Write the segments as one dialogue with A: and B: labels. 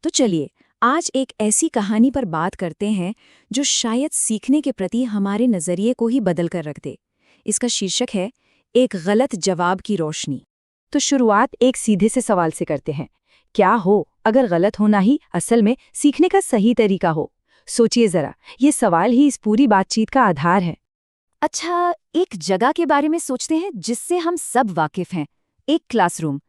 A: तो चलिए आज एक ऐसी कहानी पर बात करते हैं जो शायद सीखने के प्रति हमारे नज़रिए को ही बदल कर रख दे। इसका शीर्षक है एक गलत जवाब की रोशनी। तो शुरुआत एक सीधे से सवाल से करते हैं, क्या हो अगर गलत होना ही असल में सीखने का सही तरीका हो? सोचिए जरा, ये सवाल ही इस पूरी बातचीत का आधार है। अच्छा, एक जगह के बारे में सोचते हैं जिससे हम सब वाकिफ हैं, एक क्लासरूम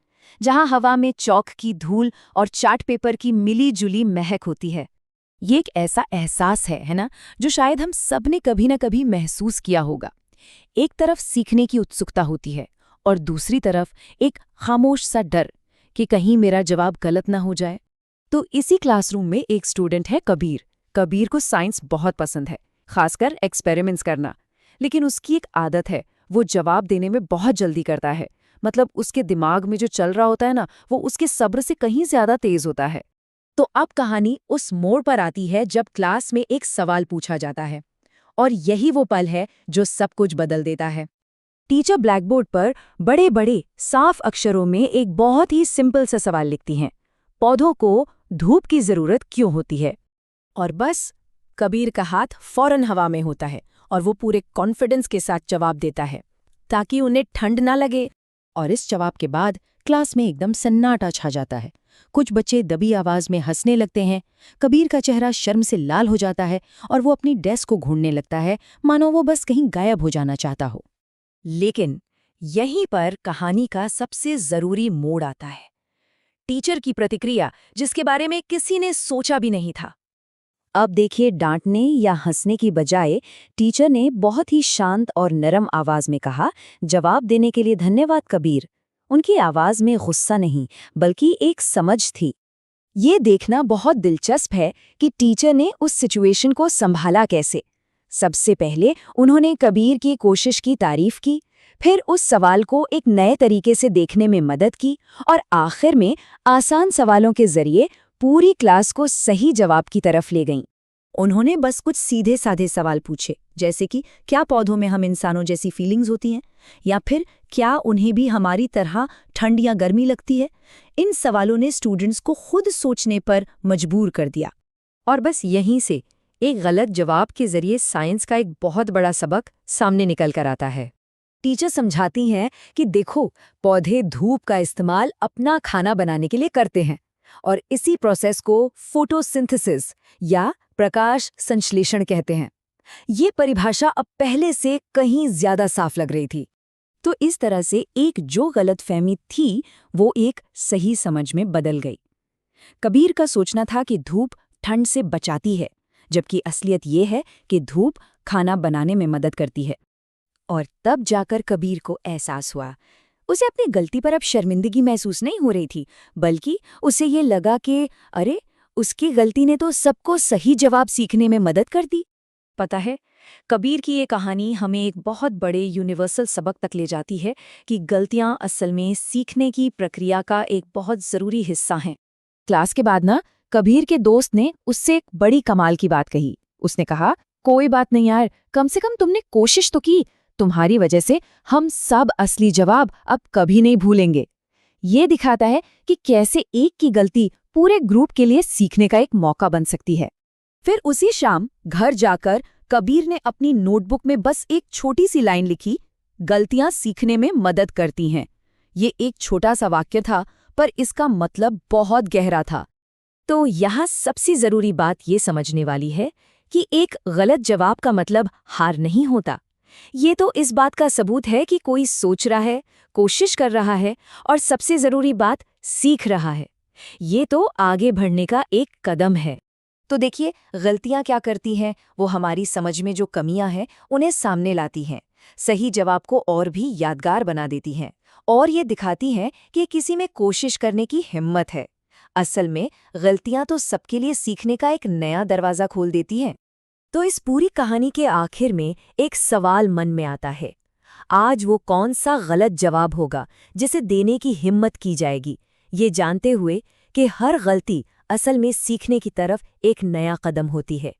A: जहां हवा में चौक की धूल और चार्ट पेपर की मिली जुली महक होती है। ये एक ऐसा एहसास है ना, जो शायद हम सब ने कभी न कभी महसूस किया होगा। एक तरफ सीखने की उत्सुकता होती है और दूसरी तरफ एक खामोश सा डर कि कहीं मेरा जवाब गलत ना हो जाए। तो इसी क्लासरूम में एक स्टूडेंट है कबीर। कबीर को साइंस बहुत पसंद है, खासकर एक्सपेरिमेंट्स करना। लेकिन उसकी एक आदत है, वो जवाब देने में बहुत जल्दी करता है। मतलब उसके दिमाग में जो चल रहा होता है ना, वो उसके सब्र से कहीं ज्यादा तेज होता है। तो अब कहानी उस मोड़ पर आती है जब क्लास में एक सवाल पूछा जाता है, और यही वो पल है जो सब कुछ बदल देता है। टीचर ब्लैकबोर्ड पर बड़े बड़े साफ अक्षरों में एक बहुत ही सिंपल सा सवाल लिखती हैं, पौधों को धूप की जरूरत क्यों होती है? और बस कबीर का हाथ फौरन हवा में होता है और वो पूरे कॉन्फिडेंस के साथ जवाब देता है ताकि उन्हें ठंड ना लगे। और इस जवाब के बाद क्लास में एकदम सन्नाटा छा जाता है। कुछ बच्चे दबी आवाज में हंसने लगते हैं, कबीर का चेहरा शर्म से लाल हो जाता है और वो अपनी डेस्क को ढूंढने लगता है, मानो वो बस कहीं गायब हो जाना चाहता हो। लेकिन यहीं पर कहानी का सबसे जरूरी मोड़ आता है, टीचर की प्रतिक्रिया, जिसके बारे में किसी ने सोचा भी नहीं था। अब देखिए, डांटने या हंसने की बजाय टीचर ने बहुत ही शांत और नरम आवाज में कहा, जवाब देने के लिए धन्यवाद कबीर। उनकी आवाज में गुस्सा नहीं, बल्कि एक समझ थी। ये देखना बहुत दिलचस्प है कि टीचर ने उस सिचुएशन को संभाला कैसे। सबसे पहले उन्होंने कबीर की कोशिश की तारीफ की, फिर उस सवाल को एक नए तरीके से देखने में मदद की, और आखिर में आसान सवालों के जरिए पूरी क्लास को सही जवाब की तरफ ले गईं। उन्होंने बस कुछ सीधे साधे सवाल पूछे, जैसे कि क्या पौधों में हम इंसानों जैसी फीलिंग्स होती हैं, या फिर क्या उन्हें भी हमारी तरह ठंड या गर्मी लगती है। इन सवालों ने स्टूडेंट्स को खुद सोचने पर मजबूर कर दिया। और बस यहीं से एक गलत जवाब के जरिए साइंस का एक बहुत बड़ा सबक सामने निकल कर आता है। टीचर समझाती हैं कि देखो, पौधे धूप का इस्तेमाल अपना खाना बनाने के लिए करते हैं, और इसी प्रोसेस को फोटोसिंथेसिस या प्रकाश संश्लेषण कहते हैं। ये परिभाषा अब पहले से कहीं ज्यादा साफ लग रही थी। तो इस तरह से एक जो गलतफहमी थी, वो एक सही समझ में बदल गई। कबीर का सोचना था कि धूप ठंड से बचाती है, जबकि असलियत ये है कि धूप खाना बनाने में मदद करती है। और तब जाकर कबीर को एहसास हुआ, उसे अपनी गलती पर अब शर्मिंदगी महसूस नहीं हो रही थी, बल्कि उसे ये लगा कि अरे, उसकी गलती ने तो सबको सही जवाब सीखने में मदद कर दी। पता है, कबीर की ये कहानी हमें एक बहुत बड़े यूनिवर्सल सबक तक ले जाती है कि गलतियां असल में सीखने की प्रक्रिया का एक बहुत ज़रूरी हिस्सा हैं। क्लास के बाद ना, कबीर के दोस्त ने उससे एक बड़ी कमाल की बात कही। उसने कहा, कोई बात नहीं यार, कम से कम तुमने कोशिश तो की। तुम्हारी वजह से हम सब असली जवाब अब कभी नहीं भूलेंगे। ये दिखाता है कि कैसे एक की गलती पूरे ग्रुप के लिए सीखने का एक मौका बन सकती है। फिर उसी शाम घर जाकर कबीर ने अपनी नोटबुक में बस एक छोटी सी लाइन लिखी, गलतियां सीखने में मदद करती हैं। ये एक छोटा सा वाक्य था, पर इसका मतलब बहुत गहरा था। तो यहाँ सबसे जरूरी बात ये समझने वाली है कि एक गलत जवाब का मतलब हार नहीं होता। ये तो इस बात का सबूत है कि कोई सोच रहा है, कोशिश कर रहा है, और सबसे जरूरी बात, सीख रहा है। ये तो आगे बढ़ने का एक कदम है। तो देखिए, गलतियां क्या करती हैं, वो हमारी समझ में जो कमियां हैं उन्हें सामने लाती हैं, सही जवाब को और भी यादगार बना देती हैं, और ये दिखाती हैं कि किसी में कोशिश करने की हिम्मत है। असल में गलतियां तो सबके लिए सीखने का एक नया दरवाज़ा खोल देती हैं। तो इस पूरी कहानी के आखिर में एक सवाल मन में आता है, आज वो कौन सा गलत जवाब होगा जिसे देने की हिम्मत की जाएगी, ये जानते हुए कि हर गलती असल में सीखने की तरफ एक नया कदम होती है।